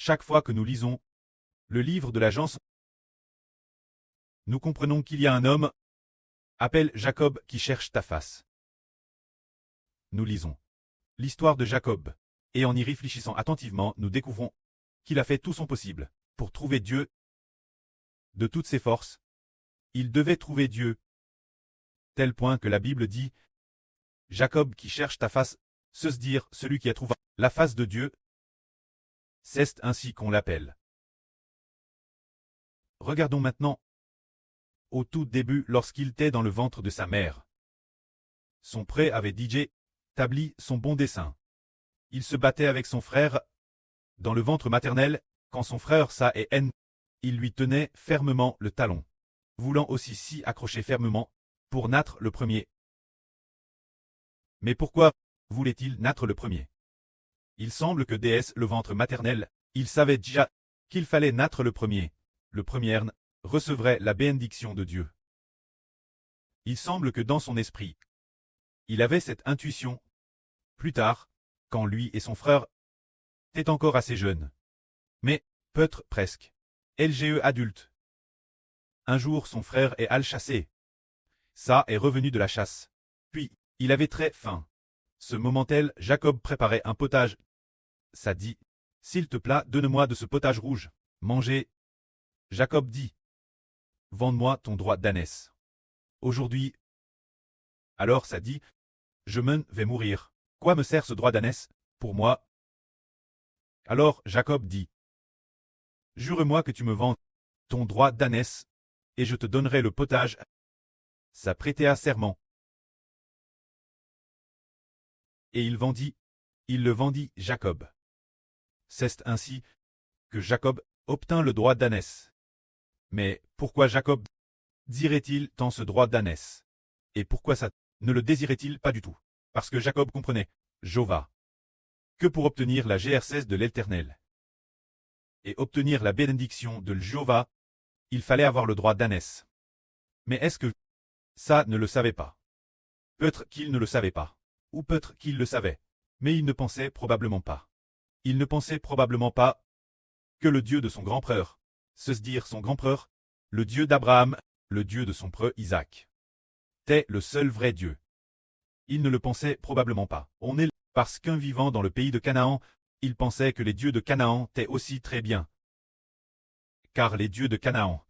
Chaque fois que nous lisons le livre de l'Agence, nous comprenons qu'il y a un homme, appelé Jacob, qui cherche ta face. Nous lisons l'histoire de Jacob, et en y réfléchissant attentivement, nous découvrons qu'il a fait tout son possible pour trouver Dieu de toutes ses forces. Il devait trouver Dieu, tel point que la Bible dit « Jacob qui cherche ta face », se dire celui qui a trouvé la face de Dieu. C'est ainsi qu'on l'appelle. Regardons maintenant au tout début lorsqu'il était dans le ventre de sa mère. Son pré avait déjà établi son bon dessein. Il se battait avec son frère dans le ventre maternel, quand son frère Sa et N, il lui tenait fermement le talon, voulant aussi s'y accrocher fermement pour naître le premier. Mais pourquoi voulait-il naître le premier? Il semble que dès le ventre maternel, il savait déjà qu'il fallait naître le premier recevrait la bénédiction de Dieu. Il semble que dans son esprit, il avait cette intuition. Plus tard, quand lui et son frère étaient encore assez jeunes, mais peut-être presque, LGE adulte. Un jour son frère est allé chasser. Ça est revenu de la chasse. Puis, il avait très faim. Ce moment-là, Jacob préparait un potage. Ça dit, « S'il te plaît, donne-moi de ce potage rouge. Manger. » Jacob dit, « Vends-moi ton droit d'ânesse. Aujourd'hui. » Alors ça dit, « Je m'en vais mourir. Quoi me sert ce droit d'ânesse pour moi ?» Alors Jacob dit, « Jure-moi que tu me vends ton droit d'ânesse, et je te donnerai le potage. » Ça prêtait à serment. Et il le vendit Jacob. C'est ainsi que Jacob obtint le droit d'ânesse. Mais pourquoi Jacob dirait-il tant ce droit d'ânesse? Et pourquoi ça ne le désirait-il pas du tout? Parce que Jacob comprenait, Jéhovah, que pour obtenir la GR16 de l'Éternel et obtenir la bénédiction de Jéhovah, il fallait avoir le droit d'ânesse. Mais est-ce que ça ne le savait pas? Peut-être qu'il ne le savait pas, ou peut-être qu'il le savait, mais il ne pensait probablement pas. Il ne pensait probablement pas que le Dieu de son grand-père, se dire son grand-père, le Dieu d'Abraham, le Dieu de son preux Isaac, était le seul vrai Dieu. Il ne le pensait probablement pas. On est parce qu'un vivant dans le pays de Canaan, il pensait que les dieux de Canaan étaient aussi très bien. Car les dieux de Canaan,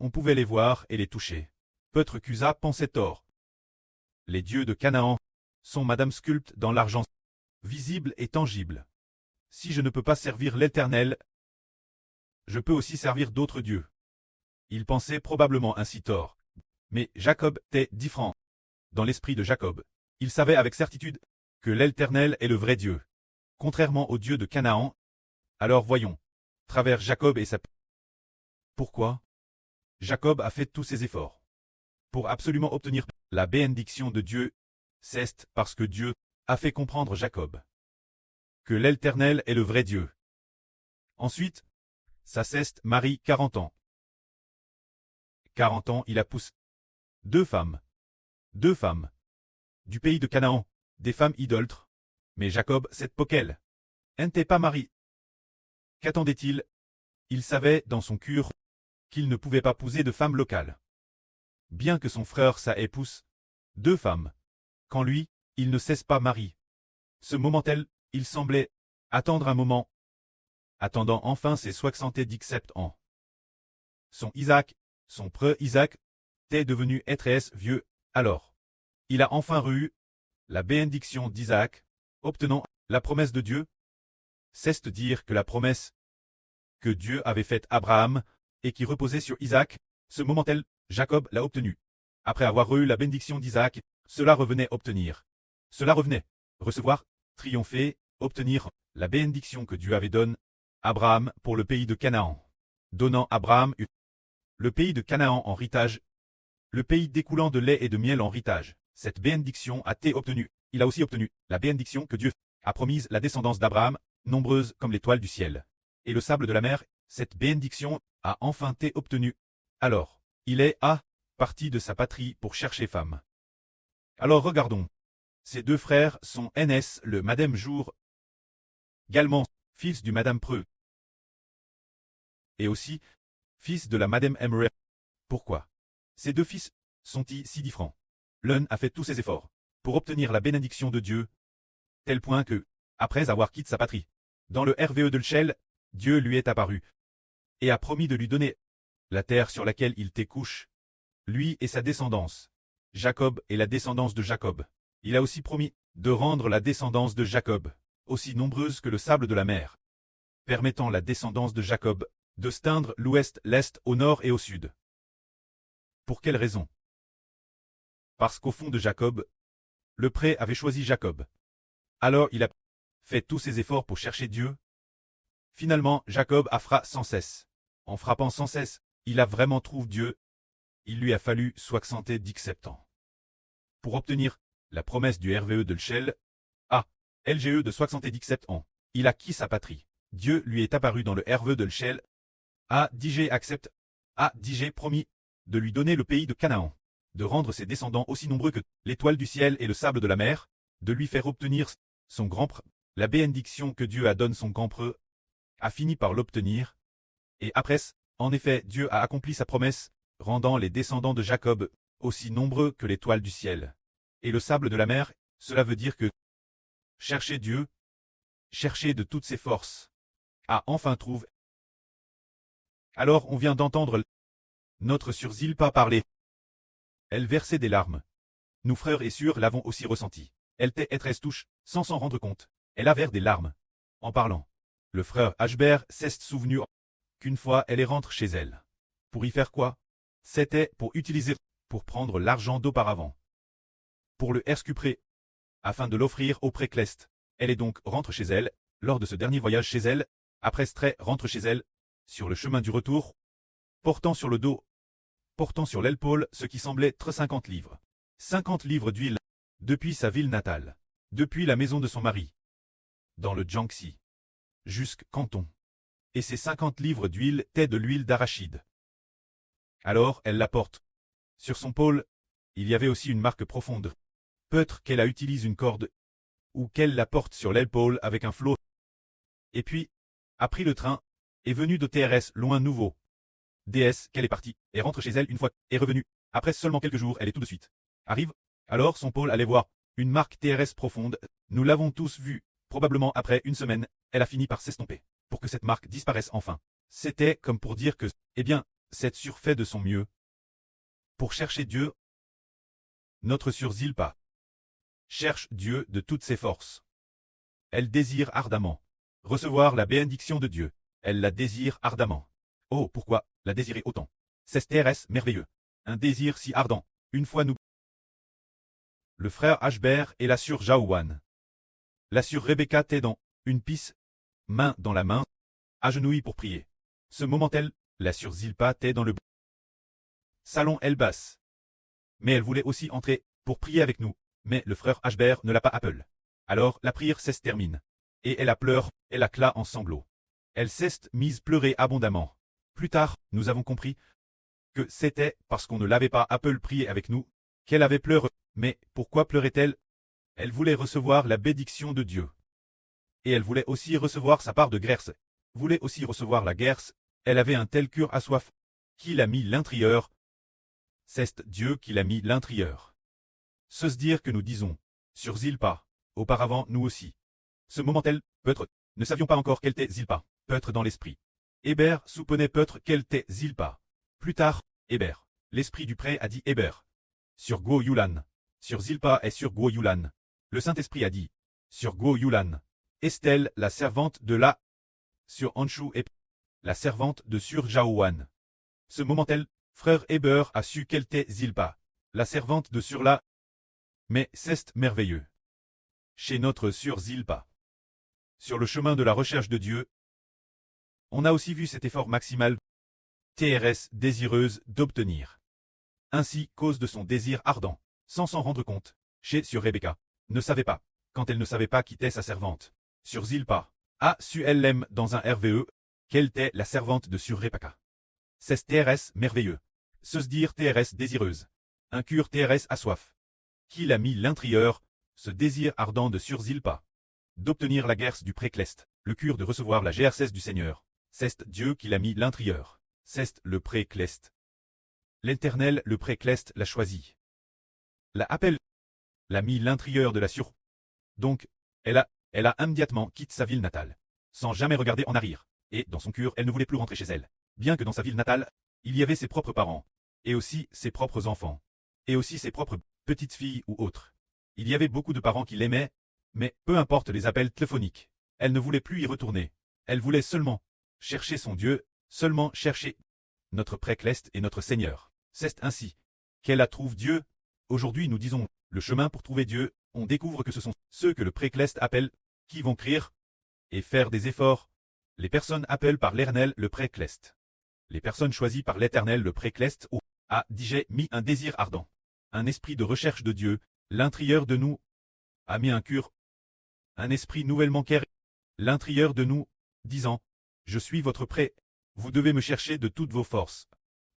on pouvait les voir et les toucher. Peut-être qu'Usa pensait tort. Les dieux de Canaan sont madame sculptes dans l'argent, visible et tangible. Si je ne peux pas servir l'Éternel, je peux aussi servir d'autres dieux. Il pensait probablement ainsi tort. Mais Jacob était différent. Dans l'esprit de Jacob, il savait avec certitude que l'Éternel est le vrai Dieu, contrairement au Dieu de Canaan. Alors voyons, travers Jacob et sa... Pourquoi Jacob a fait tous ses efforts pour absolument obtenir la bénédiction de Dieu. C'est parce que Dieu a fait comprendre Jacob que l'Éternel est le vrai Dieu. Ensuite, sa ceste Marie 40 ans. 40 ans il a poussé deux femmes, du pays de Canaan, des femmes idolâtres. Mais Jacob, cette poquelle, n'était pas marié. Qu'attendait-il? Il savait dans son cœur qu'il ne pouvait pas épouser de femmes locales. Bien que son frère sa épouse, deux femmes, quand lui, il ne cesse pas marié. Ce moment-là, il semblait attendre un moment, attendant enfin ses 77 ans. Son Isaac, son preux Isaac, était devenu très vieux, alors. Il a enfin reçu la bénédiction d'Isaac, obtenant la promesse de Dieu. C'est dire que la promesse que Dieu avait faite à Abraham et qui reposait sur Isaac, ce moment-là, Jacob l'a obtenue. Après avoir reçu la bénédiction d'Isaac, cela revenait recevoir, triompher, obtenir la bénédiction que Dieu avait donnée à Abraham pour le pays de Canaan, donnant à Abraham le pays de Canaan en héritage, le pays découlant de lait et de miel en héritage. Cette bénédiction a été obtenue. Il a aussi obtenu la bénédiction que Dieu a promise la descendance d'Abraham, nombreuse comme l'étoile du ciel et le sable de la mer. Cette bénédiction a enfin été obtenue. Alors, il est parti de sa patrie pour chercher femme. Alors regardons. Ses deux frères sont NS le Madame Jour, également fils du Madame Preux. et aussi fils de la Madame Emre. Pourquoi ces deux fils sont-ils si différents? L'un a fait tous ses efforts pour obtenir la bénédiction de Dieu, tel point que, après avoir quitté sa patrie, dans le RVE de l'Shell, Dieu lui est apparu et a promis de lui donner la terre sur laquelle il couche, lui et sa descendance, Jacob et la descendance de Jacob. Il a aussi promis de rendre la descendance de Jacob aussi nombreuse que le sable de la mer, permettant la descendance de Jacob de s'éteindre l'ouest, l'est, au nord et au sud. Pour quelle raison? Parce qu'au fond de Jacob, le pré avait choisi Jacob. Alors il a fait tous ses efforts pour chercher Dieu. Finalement, Jacob a frappé sans cesse. En frappant sans cesse, il a vraiment trouvé Dieu. Il lui a fallu 70 ans pour obtenir la promesse du RVE de l'Shell. LGE de 77 ans. Il a quitté sa patrie. Dieu lui est apparu dans le RVE de l'Shell. DJ accepte. DJ promis de lui donner le pays de Canaan, de rendre ses descendants aussi nombreux que l'étoile du ciel et le sable de la mer, de lui faire obtenir son grand preux. La bénédiction que Dieu a donné son grand preux a fini par l'obtenir. Et après, en effet, Dieu a accompli sa promesse, rendant les descendants de Jacob aussi nombreux que l'étoile du ciel et le sable de la mer. Cela veut dire que chercher Dieu, chercher de toutes ses forces, enfin trouve. Alors on vient d'entendre notre sœur Zilpa parler. Elle versait des larmes. Nous frères et sœurs l'avons aussi ressenti. Elle était touche, sans s'en rendre compte. Elle a versé des larmes. En parlant, le frère Ashbert s'est souvenu qu'une fois elle est rentrée chez elle. Pour y faire quoi? C'était pour utiliser, pour prendre l'argent d'auparavant, pour le récupérer, afin de l'offrir au pré-Clest. Elle est donc rentrée chez elle, lors de ce dernier voyage chez elle, après Stray rentre chez elle, sur le chemin du retour, portant sur le dos, portant sur l'épaule ce qui semblait être 50 livres. 50 livres d'huile, depuis sa ville natale, depuis la maison de son mari, dans le Jiangxi, jusqu'à Canton. Et ces 50 livres d'huile étaient de l'huile d'arachide. Alors elle la porte. Sur son pôle, il y avait aussi une marque profonde. Peut-être qu'elle a utilisé une corde, ou qu'elle la porte sur l'épaule avec un flot. Et puis, a pris le train, est venue de TRS loin nouveau. DS, qu'elle est partie, et rentre chez elle une fois, est revenue. Après seulement quelques jours, elle est tout de suite. Arrive. Alors son pôle allait voir. Une marque TRS profonde, nous l'avons tous vue. Probablement après une semaine, elle a fini par s'estomper. Pour que cette marque disparaisse enfin. C'était comme pour dire que, cette sœur fait de son mieux. Pour chercher Dieu. Notre sœur Zilpa cherche Dieu de toutes ses forces. Elle désire ardemment recevoir la bénédiction de Dieu. Elle la désire ardemment. Oh, pourquoi la désirer autant? C'est TRS merveilleux. Un désir si ardent. Une fois nous. Le frère Ashbert et la sœur Jaouane. La sœur Rebecca était dans une pisse, main dans la main, agenouille pour prier. Ce moment-elle, la sœur Zilpa était dans le salon elle basse. Mais elle voulait aussi entrer pour prier avec nous. Mais le frère Ashbert ne l'a pas appelé. Alors la prière se termine. Et elle a pleuré, elle a cla en sanglots. Elle s'est mise pleurer abondamment. Plus tard, nous avons compris que c'était parce qu'on ne l'avait pas appelé prier avec nous, qu'elle avait pleuré. Mais pourquoi pleurait-elle? Elle voulait recevoir la bénédiction de Dieu. Et elle voulait aussi recevoir sa part de grâce. Voulait aussi recevoir la grâce. Elle avait un tel cœur à soif qu'il a mis l'intérieur. C'est Dieu qui l'a mis l'intérieur. Se dire que nous disons, sur Zilpa, auparavant nous aussi. Ce moment-elle, peut-être, ne savions pas encore qu'elle était Zilpa, peut-être dans l'esprit. Hébert soutenait peut-être qu'elle était Zilpa. Plus tard, Hébert, l'esprit du pré a dit Hébert. Sur Guo Yulan. Sur Zilpa et sur Guo Yulan. Le Saint-Esprit a dit, sur Guo Yulan. Estelle, la servante de la. Sur Anshu et la servante de Sur Jaouan. Ce moment-elle, frère Hébert a su qu'elle était Zilpa, la servante de Sur la. Mais c'est merveilleux. Chez notre sœur Zilpa. Sur le chemin de la recherche de Dieu, on a aussi vu cet effort maximal, TRS désireuse d'obtenir. Ainsi, cause de son désir ardent, sans s'en rendre compte, chez sur Rebecca, ne savait pas, quand elle ne savait pas qui était sa servante. Sur Zilpa, a su elle l'aime dans un RVE, qu'elle était la servante de sur Rebecca. C'est TRS merveilleux. Se dire TRS désireuse. Un cure TRS à soif. Qu'il a mis l'intérieur, ce désir ardent de sur Zilpa. D'obtenir la guerre du pré-Clest, le cure de recevoir la GRCS du Seigneur. C'est Dieu qui l'a mis l'intérieur. C'est le pré-clest. L'Éternel, le pré-clest, l'a choisi. La appelle. L'a mis l'intérieur de la sur. Donc, elle a immédiatement quitté sa ville natale. Sans jamais regarder en arrière. Et, dans son cœur, elle ne voulait plus rentrer chez elle. Bien que dans sa ville natale, il y avait ses propres parents. Et aussi ses propres enfants. Et aussi ses propres petites filles ou autres. Il y avait beaucoup de parents qui l'aimaient, mais peu importe les appels téléphoniques. Elle ne voulait plus y retourner. Elle voulait seulement chercher son Dieu, seulement chercher notre pré-clest et notre Seigneur. C'est ainsi qu'elle la trouve Dieu. Aujourd'hui nous disons, le chemin pour trouver Dieu, on découvre que ce sont ceux que le pré-clest appelle, qui vont crier et faire des efforts. Les personnes appellent par l'Éternel le pré-clest. Les personnes choisies par l'Éternel le pré-clest a déjà mis un désir ardent. Un esprit de recherche de Dieu, l'intérieur de nous, a mis un cœur. Un esprit nouvellement créé, l'intérieur de nous, disant, je suis votre pré, vous devez me chercher de toutes vos forces.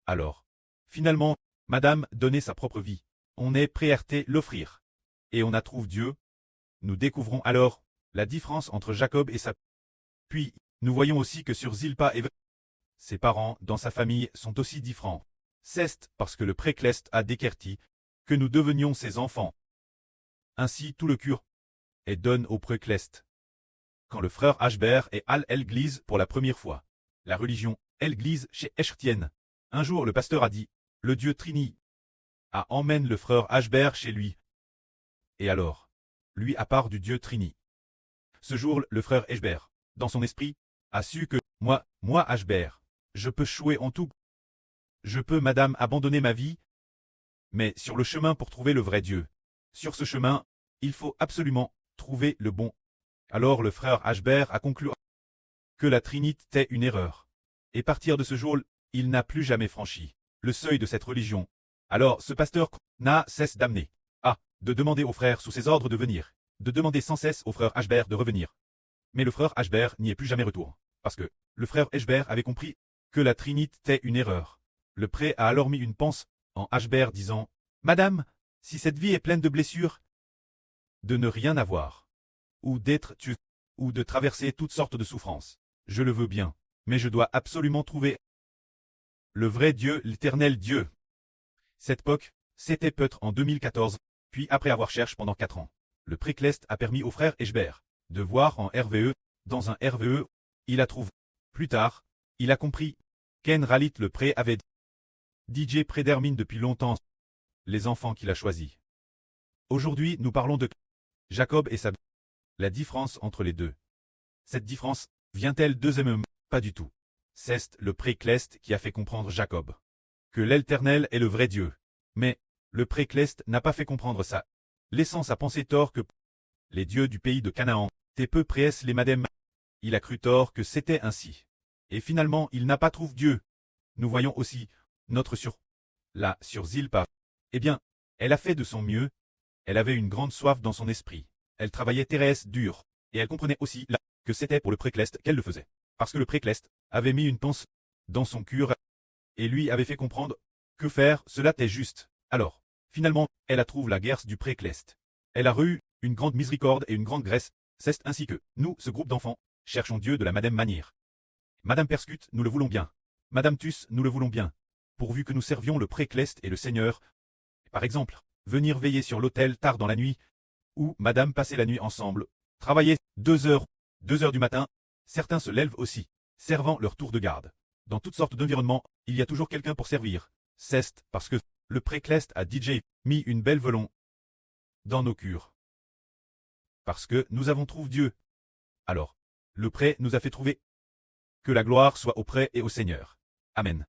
Alors, finalement, Madame donnait sa propre vie. On est prêt à l'offrir. Et on a trouvé Dieu. Nous découvrons alors la différence entre Jacob et sa. Puis, nous voyons aussi que sur Zilpa et ses parents, dans sa famille, sont aussi différents. C'est parce que le pré-clest a déquerti que nous devenions ses enfants. Ainsi tout le cure et donne au pré-clest. Quand le frère Ashbert est à l'église pour la première fois, la religion, l'église chez Eschtienne. Un jour le pasteur a dit, le Dieu Trini emmène le frère Ashbert chez lui. Et alors, lui à part du Dieu Trini. Ce jour le frère Ashbert, dans son esprit, a su que, moi Ashbert, je peux chouer en tout. Je peux madame abandonner ma vie. Mais sur le chemin pour trouver le vrai Dieu, sur ce chemin, il faut absolument trouver le bon. Alors le frère Ashbert a conclu que la Trinité était une erreur. Et partir de ce jour, il n'a plus jamais franchi le seuil de cette religion. Alors ce pasteur n'a cesse d'amener de demander aux frères sous ses ordres de venir, de demander sans cesse au frère Ashbert de revenir. Mais le frère Ashbert n'y est plus jamais retourné, parce que le frère Ashbert avait compris que la Trinité était une erreur. Le pré a alors mis une panse en Ashbert disant, Madame, si cette vie est pleine de blessures, de ne rien avoir, ou d'être tué, ou de traverser toutes sortes de souffrances, je le veux bien, mais je dois absolument trouver le vrai Dieu, l'éternel Dieu. Cette époque, c'était peut-être en 2014, puis après avoir cherché pendant 4 ans, le pré-clest a permis au frère Ashbert de voir en RVE, dans un RVE, il a trouvé. Plus tard, il a compris qu'En Ralit le pré avait DJ prédétermine depuis longtemps les enfants qu'il a choisis. Aujourd'hui, nous parlons de Jacob et sa. La différence entre les deux. Cette différence vient-elle deuxièmement? Pas du tout. C'est le pré-clest qui a fait comprendre Jacob que l'Éternel est le vrai Dieu. Mais le pré-clest n'a pas fait comprendre ça, laissant sa pensée tort que les dieux du pays de Canaan étaient peu près les madem. Il a cru tort que c'était ainsi. Et finalement, il n'a pas trouvé Dieu. Nous voyons aussi notre sur Zilpa. Eh bien, elle a fait de son mieux. Elle avait une grande soif dans son esprit. Elle travaillait Thérèse dur. Et elle comprenait aussi là que c'était pour le pré-clest qu'elle le faisait. Parce que le pré-clest avait mis une panse dans son cœur et lui avait fait comprendre que faire cela était juste. Alors, finalement, elle a trouvé la guerre du pré-clest. Elle a reçu une grande miséricorde et une grande grâce. C'est ainsi que, nous, ce groupe d'enfants, cherchons Dieu de la madame manière. Madame Perscute, nous le voulons bien. Madame Tus, nous le voulons bien. Pourvu que nous servions le pré-clest et le Seigneur. Par exemple, venir veiller sur l'autel tard dans la nuit, ou madame passer la nuit ensemble, travailler 2 heures du matin, certains se lèvent aussi, servant leur tour de garde. Dans toutes sortes d'environnements, il y a toujours quelqu'un pour servir. C'est parce que le pré-clest a DJ mis une belle velon dans nos cœurs. Parce que nous avons trouvé Dieu. Alors, le pré nous a fait trouver. Que la gloire soit au pré et au Seigneur. Amen.